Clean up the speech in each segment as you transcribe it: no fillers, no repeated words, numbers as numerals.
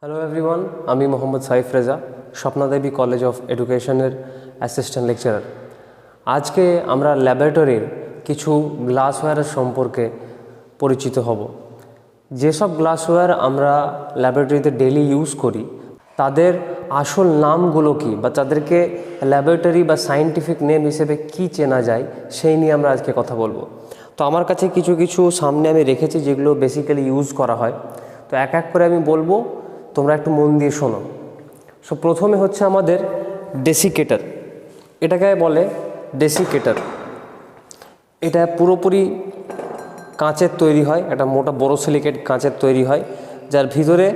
Hello everyone, আমি Mohammad Saif Reza, স্বপ্নাদেবী college of এডুকেশনের assistant lecturer. আজকে আমরা ল্যাবরেটরির কিছু গ্লাসওয়্যারের সম্পর্কে পরিচিত হব। যেসব গ্লাসওয়্যার আমরা ল্যাবরেটরিতে ডেইলি ইউজ করি তাদের আসল নামগুলো কী, বা তাদেরকে ল্যাবরেটরি বা সায়েন্টিফিক নেম হিসেবে কী চেনা যায় সেই নিয়ে আমরা আজকে কথা বলবো। তো আমার কাছে কিছু কিছু সামনে আমি রেখেছি যেগুলো বেসিক্যালি ইউজ করা হয়। তো এক এক করে আমি বলবো, তোমরা একটু মন দিয়ে শোনো। সো প্রথমে হচ্ছে আমাদের ডেসিকেটার। এটাকে বলে ডেসিকেটার। এটা পুরোপুরি কাঁচের তৈরি হয়, একটা মোটা বোরোসিলিকেট কাঁচের তৈরি হয়, যার ভিতরে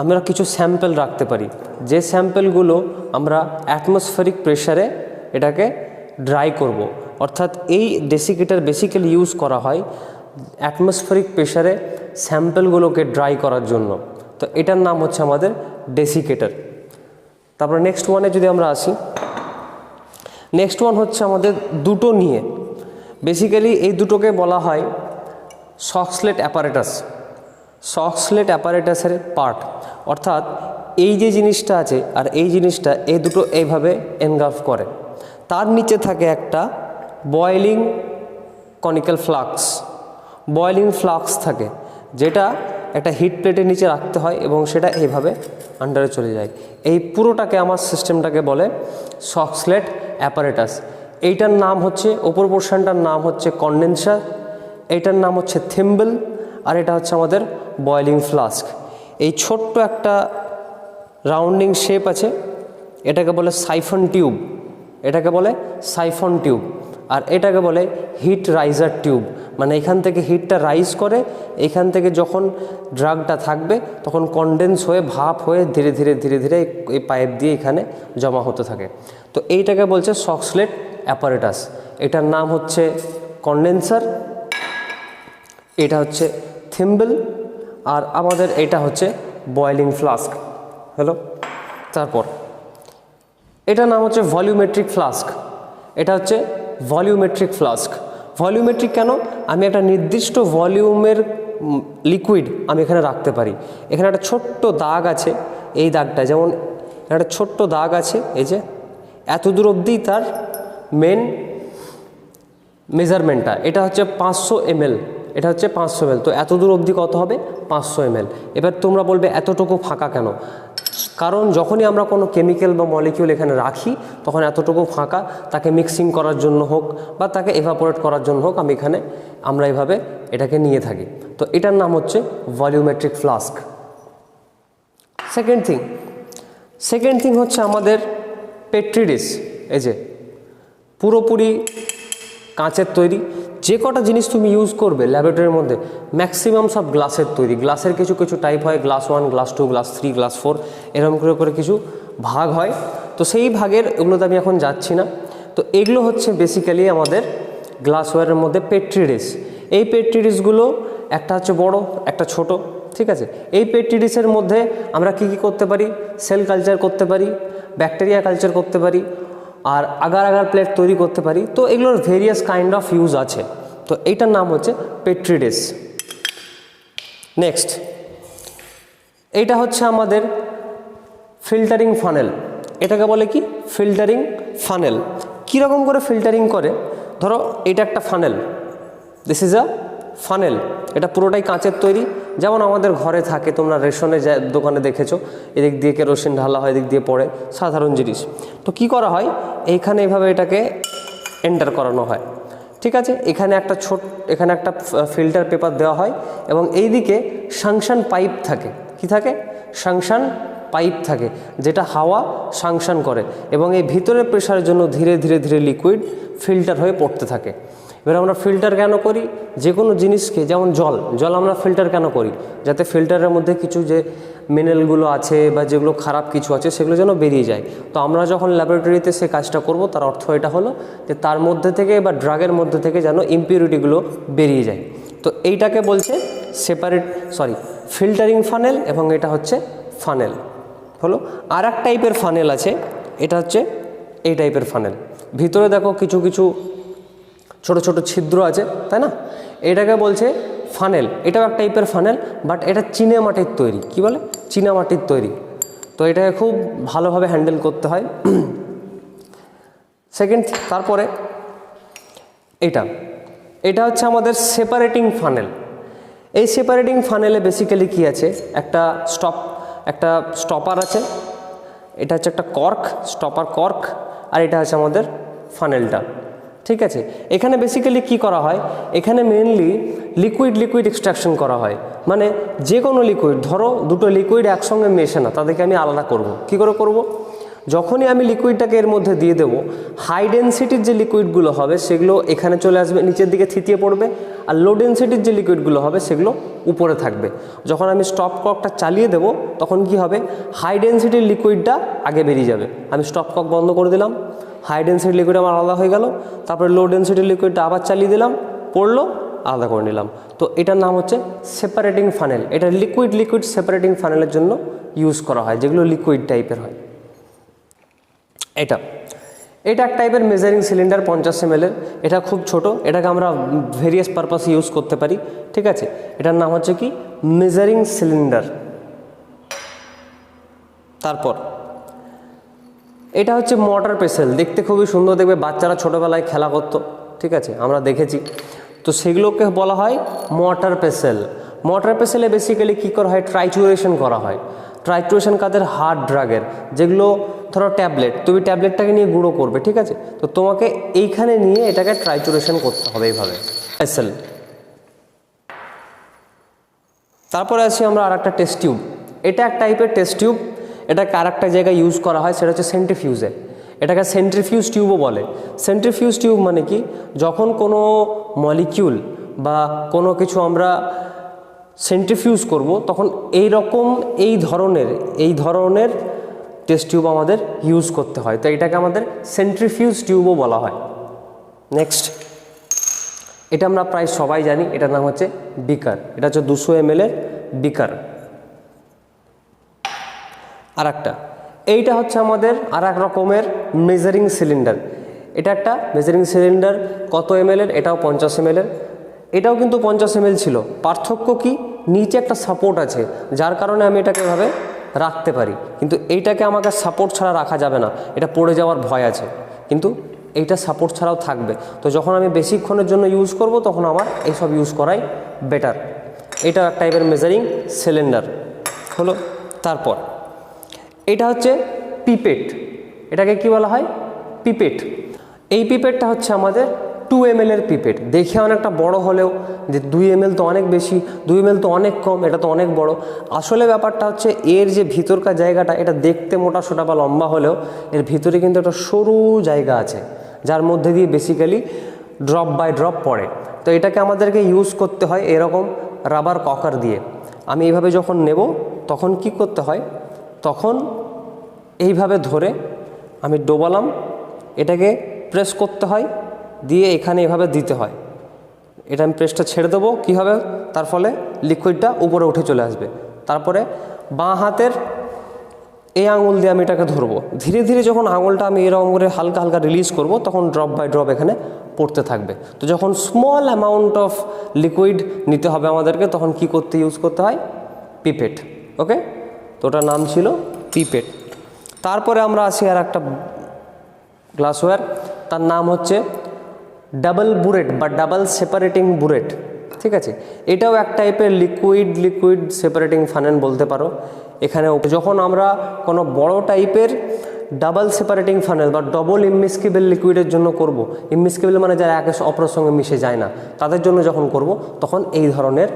আমরা কিছু স্যাম্পল রাখতে পারি। যে স্যাম্পলগুলো আমরা অ্যাটমসফেরিক প্রেশারে এটাকে ড্রাই করব। অর্থাৎ এই ডেসিকেটার বেসিক্যালি ইউজ করা হয় অ্যাটমসফেরিক প্রেশারে স্যাম্পলগুলোকে ড্রাই করার জন্য। তো এটার নাম হচ্ছে আমাদের ডেসিকেটার। তারপরে নেক্সট ওয়ানে যদি আমরা আসি, নেক্সট ওয়ান হচ্ছে আমাদের দুটো নিয়ে। বেসিক্যালি এই দুটোকে বলা হয় সকসলেট অ্যাপারেটাস। সকসলেট অ্যাপারেটাসের পার্ট, অর্থাৎ এই যে জিনিসটা আছে আর এই জিনিসটা, এই দুটো এইভাবে এনগালফ করে। তার নিচে থাকে একটা boiling conical flask. Boiling flask থাকে, যেটা একটা হিট প্লেটের নিচে রাখতে হয় এবং সেটা এইভাবে আন্ডারে চলে যায়। এই পুরোটাকে, আমার সিস্টেমটাকে বলে সকসলেট অ্যাপারেটাস। এইটার নাম হচ্ছে, ওপর পোর্শনটার নাম হচ্ছে কন্ডেন্সার, এইটার নাম হচ্ছে থিম্বল, আর এটা হচ্ছে আমাদের বয়েলিং ফ্লাস্ক। এই ছোট্ট একটা রাউন্ডিং শেপ আছে, এটাকে বলে সাইফন টিউব। এটাকে বলে সাইফন টিউব। আর এটাকে বলে হিট রাইজার টিউব। মানে এখান থেকে হিটটা রাইজ করে, এখান থেকে যখন ড্রাগটা থাকবে তখন কনডেন্স হয়ে ভাপ হয়ে ধীরে ধীরে ধীরে ধীরে এই পাইপ দিয়ে এখানে জমা হতে থাকে। তো এইটাকে বলছে সকসলেট অ্যাপারেটাস। এটার নাম হচ্ছে কন্ডেন্সার, এটা হচ্ছে থিম্বল, আর আমাদের এটা হচ্ছে বয়েলিং ফ্লাস্ক। হ্যালো, তারপর এটার নাম হচ্ছে ভলিউমেট্রিক ফ্লাস্ক। এটা হচ্ছে ভলিউমেট্রিক ফ্লাস্ক। ভলিউমেট্রিক কেন? আমি একটা নির্দিষ্ট ভলিউমের লিকুইড আমি এখানে রাখতে পারি। এখানে একটা ছোট্ট দাগ আছে, এই দাগটা, যেমন একটা ছোট্ট দাগ আছে, এই যে এত দূর অবধি তার মেন মেজারমেন্টটা, এটা হচ্ছে 500 ml। এটা হচ্ছে 500 ml। তো এত দূর অবধি কত হবে? 500 ml। এবার তোমরা বলবে এতটুকু ফাঁকা কেন? কারণ যখনই আমরা কোনো কেমিক্যাল বা মলিকিউল এখানে রাখি তখন এতটুকু ফাঁকা, তাকে মিক্সিং করার জন্য হোক বা তাকে এভাপোরেট করার জন্য হোক, আমরা এভাবে এটাকে নিয়ে থাকি। তো এটার নাম হচ্ছে ভলিউমেট্রিক ফ্লাস্ক। সেকেন্ড থিং হচ্ছে আমাদের পেট্রি ডিশ। এই যে পুরোপুরি কাঁচের তৈরি। যে কটা জিনিস তুমি ইউজ করবে ল্যাবরেটরির মধ্যে ম্যাক্সিমাম সব গ্লাসের তৈরি। গ্লাসের কিছু কিছু টাইপ হয়, গ্লাস 1, গ্লাস 2, গ্লাস 3, গ্লাস 4, এরকম করে কিছু ভাগ হয়। তো সেই ভাগের ওগুলোতে আমি এখন যাচ্ছি না। তো এগুলো হচ্ছে বেসিক্যালি আমাদের গ্লাসওয়্যারের মধ্যে পেট্রি ডিশ। এই পেট্রি ডিশগুলো একটা হচ্ছে বড়, একটা ছোট, ঠিক আছে। এই পেট্রি ডিশের মধ্যে আমরা কি করতে পারি? সেল কালচার করতে পারি, ব্যাকটেরিয়া কালচার করতে পারি, আর আগার প্লেট তৈরি করতে পারি। তো এগুলোর ভেরিয়াস কাইন্ড অফ ইউজ আছে। তো এইটার নাম হচ্ছে পেট্রি ডিশ। নেক্সট, এইটা হচ্ছে আমাদের ফিল্টারিং ফানেল। এটাকে বলে কি? Filtering funnel. কীরকম করে ফিল্টারিং করে? ধরো এটা একটা funnel, this is a funnel. এটা পুরোটাই কাঁচের তৈরি, যেমন আমাদের ঘরে থাকে, তোমরা রেশনের দোকানে দেখেছো, এদিক দিয়ে কেরোসিন ঢালা হয়, এদিক দিয়ে পড়ে, সাধারণ জিনিস। তো কি করা হয়? এইখানে এইভাবে এটাকে এন্টার করানো হয়, ঠিক আছে। এখানে একটা ফিল্টার পেপার দেওয়া হয় এবং এইদিকে সাংশন পাইপ থাকে। কি থাকে? সাংশন পাইপ থাকে, যেটা হাওয়া সাংশন করে এবং এই ভিতরের প্রেশারের জন্য ধীরে ধীরে ধীরে লিকুইড ফিল্টার হয়ে পড়তে থাকে। এবার আমরা ফিল্টার কেন করি? যে কোনো জিনিসকে, যেমন জল আমরা ফিল্টার কেন করি? যাতে ফিল্টারের মধ্যে কিছু যে মিনারেলগুলো আছে বা যেগুলো খারাপ কিছু আছে সেগুলো যেন বেরিয়ে যায়। তো আমরা যখন ল্যাবরেটরিতে সে কাজটা করব, তার অর্থ এটা হলো যে তার মধ্যে থেকে বা ড্রাগের মধ্যে থেকে যেন ইমপিউরিটিগুলো বেরিয়ে যায়। তো এইটাকে বলছে ফিল্টারিং ফানেল, এবং এটা হচ্ছে ফানেল। হলো আর এক টাইপের ফানেল আছে, এটা হচ্ছে এই টাইপের ফানেল। ভিতরে দেখো কিছু কিছু ছোট ছোট ছিদ্র আছে, তাই না? এটাকে বলছে ফানেল, এটাও এক টাইপের ফানেল, বাট এটা চীনা মাটির তৈরি। কি বলে? চীনা মাটির তৈরি। তো এটাকে খুব ভালোভাবে হ্যান্ডেল করতে হয়। সেকেন্ড, তারপরে এটা হচ্ছে আমাদের সেপারেটিং ফানেল। এই সেপারেটিং ফানেলে বেসিক্যালি কি আছে, একটা স্টপার আছে, এটা হচ্ছে একটা কর্ক, স্টপার কর্ক, আর এটা হচ্ছে আমাদের ফানেলটা। ঠিক আছে, এখানে বেসিক্যালি কি করা হয়, এখানে মেনলি লিকুইড এক্সট্রাকশন করা হয়। মানে যে কোনো লিকুইড, ধরো দুটো লিকুইড একসঙ্গে মেশে না, তাদেরকে আমি আলাদা করব। কি করে করব? যখনই আমি লিকুইডটাকে এর মধ্যে দিয়ে দেবো, হাই ডেনসিটির যে লিকুইডগুলো হবে সেগুলো এখানে চলে আসবে, নিচের দিকে থিতিয়ে পড়বে, আর লো ডেনসিটির যে লিকুইডগুলো হবে সেগুলো উপরে থাকবে। যখন আমি স্টপ কর্কটা চালিয়ে দেবো তখন কি হবে, হাই ডেনসিটির লিকুইডটা আগে বেরিয়ে যাবে। আমি স্টপ কর্ক বন্ধ করে দিলাম, হাই ডেনসিটির লিকুইড আমার আলাদা হয়ে গেল, তারপরে লো ডেনসিটির লিকুইডটা আবার চালিয়ে দিলাম, পড়লো, আলাদা করে নিলাম। তো এটার নাম হচ্ছে সেপারেটিং ফানেল। এটা লিকুইড সেপারেটিং ফানেলের জন্য ইউজ করা হয়, যেগুলো লিকুইড টাইপের হয়। এটা এক টাইপের মেজারিং সিলিন্ডার 50 ml। এটা খুব ছোট, এটাকে আমরা ভেরিয়াস পারপাসে ইউজ করতে পারি। ঠিক আছে, এটার নাম হচ্ছে কি, মেজারিং সিলিন্ডার। তারপর এটা হচ্ছে মর্টার পেসেল। দেখতে খুবই সুন্দর, দেখবে বাচ্চারা ছোটোবেলায় খেলা করতো। ঠিক আছে, আমরা দেখেছি। তো সেগুলোকে বলা হয় মর্টার পেসেল। মর্টার পেসেলে বেসিক্যালি কী করা হয়, ট্রাইচুরেশন করা হয়। ট্রাইচুরেশন কাদের, হার্ড ড্রাগের। যেগুলো ধরো ট্যাবলেট, তুমি ট্যাবলেটটাকে নিয়ে গুঁড়ো করবে, ঠিক আছে, তো তোমাকে এইখানে নিয়ে এটাকে ট্রাইচুরেশন করতে হবে এইভাবে, পেসেল। তারপরে আছি আমরা আর একটা টেস্ট টিউব। এটা এক টাইপের টেস্ট টিউব। এটাকে আর একটা জায়গায় ইউজ করা হয়, সেটা হচ্ছে সেন্ট্রিফিউজে। এটাকে সেন্ট্রিফিউজ টিউবও বলে। সেন্ট্রিফিউজ টিউব মানে কি, যখন কোনো মলিকিউল বা কোনো কিছু আমরা সেন্ট্রিফিউজ করব, তখন এই ধরনের টেস্ট টিউব আমাদের ইউজ করতে হয়। তো এটাকে আমাদের সেন্ট্রিফিউজ টিউবও বলা হয়। নেক্সট, এটা আমরা প্রায় সবাই জানি, এটার নাম হচ্ছে বিকার। এটা হচ্ছে 200 ml এর বিকার। এইটা হচ্ছে আমাদের আর এক রকমের মেজারিং সিলিন্ডার। এটা একটা মেজারিং সিলিন্ডার, কত ml এর, এটাও 50 ml এর। এটাও কিন্তু 50 ml ছিল। পার্থক্য কি, নিচে একটা সাপোর্ট আছে, যার কারণে আমি এটাকে এভাবে রাখতে পারি। কিন্তু এইটাকে আমাকে সাপোর্ট ছাড়া রাখা যাবে না, এটা পড়ে যাওয়ার ভয় আছে। কিন্তু এইটা সাপোর্ট ছাড়াও থাকবে। তো যখন আমি বেশিক্ষণের জন্য ইউজ করব, তখন আমার এইসব ইউজ করাই বেটার। এটা এক টাইপের মেজারিং সিলিন্ডার হলো। তারপর এটা হচ্ছে পিপেট। এটাকে কি বলা হয়, পিপেট। এই পিপেটটা হচ্ছে আমাদের 2 ml এর পিপেট। দেখে অনেকটা বড় হলেও যে 2 ml তো অনেক বেশি, 2 ml তো অনেক কম, এটা তো অনেক বড়। আসলে ব্যাপারটা হচ্ছে এর যে ভিতরকার জায়গাটা, এটা দেখতে মোটা সোটা বা লম্বা হলেও এর ভিতরে কিন্তু একটা সরু জায়গা আছে, যার মধ্যে দিয়ে বেসিক্যালি ড্রপ বাই ড্রপ পড়ে। তো এটাকে আমাদেরকে ইউজ করতে হয় এরকম রাবার ককার দিয়ে। আমি এইভাবে যখন নেব, তখন কি করতে হয়, তখন এইভাবে ধরে আমি ডোবালাম, এটাকে প্রেস করতে হয়, দিয়ে এখানে এভাবে দিতে হয়। এটা আমি প্রেসটা ছেড়ে দেবো, কী হবে, তার ফলে লিকুইডটা উপরে উঠে চলে আসবে। তারপরে বাঁ হাতের এই আঙুল দিয়ে আমি এটাকে ধরবো। ধীরে ধীরে যখন আঙুলটা আমি এরকম করে হালকা হালকা রিলিজ করব, তখন ড্রপ বাই ড্রপ এখানে পড়তে থাকবে। তো যখন স্মল অ্যামাউন্ট অফ লিকুইড নিতে হবে আমাদেরকে, তখন কি করতে ইউজ করতে হয়, পিপেট। ওকে, তো ওটার নাম ছিল পিপেট। তারপরে আমরা আসি আর একটা গ্লাসওয়্যার, তার নাম হচ্ছে ডাবল বুরেট বা ডাবল সেপারেটিং বুরেট। ঠিক আছে, এটাও এক টাইপের লিকুইড সেপারেটিং ফানেল বলতে পারো। এখানে যখন আমরা কোনো বড় টাইপের ডাবল সেপারেটিং ফানেল বা ডবল ইমমিসকেবল লিকুইডের জন্য করব, ইমমিসকেবল মানে যারা একে অপরের সঙ্গে মিশে যায় না, তাদের জন্য যখন করব, তখন এই ধরনের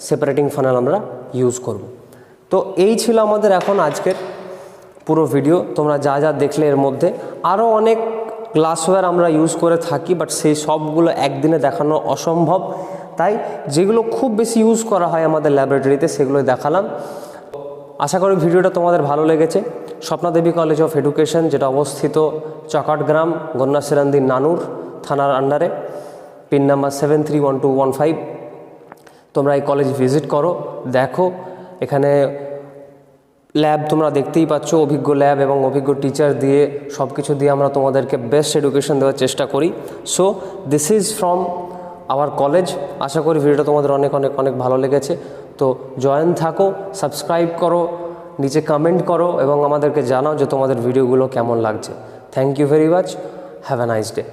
সেপারেটিং ফানেল আমরা ইউজ করব। তো এই ছিল আমাদের এখন আজকের পুরো ভিডিও। তোমরা যা যা দেখলে এর মধ্যে আরও অনেক গ্লাসওয়্যার আমরা ইউজ করে থাকি, বাট সেই সবগুলো একদিনে দেখানো অসম্ভব। তাই যেগুলো খুব বেশি ইউজ করা হয় আমাদের ল্যাবরেটরিতে, সেগুলোই দেখালাম। আশা করি ভিডিওটা তোমাদের ভালো লেগেছে। স্বপ্নাদেবী কলেজ অফ এডুকেশন, যেটা অবস্থিত চকাটগ্রাম, গন্যাসেরান্দি, নানুর থানার আন্ডারে, পিন নাম্বার 731215। তোমরা এই কলেজ ভিজিট করো, দেখো। এখানে ল্যাব তোমরা দেখতেই পাচ্ছ, অভিজ্ঞ ল্যাব এবং অভিজ্ঞ টিচার দিয়ে সব কিছু দিয়ে আমরা তোমাদেরকে বেস্ট এডুকেশন দেওয়ার চেষ্টা করি। So this is from our college. আশা করি ভিডিওটা তোমাদের অনেক অনেক অনেক ভালো লেগেছে। তো জয়েন থাকো, সাবস্ক্রাইব করো, নিচে কমেন্ট করো এবং আমাদেরকে জানাও যে তোমাদের ভিডিওগুলো কেমন লাগছে। Thank you very much, have a nice day.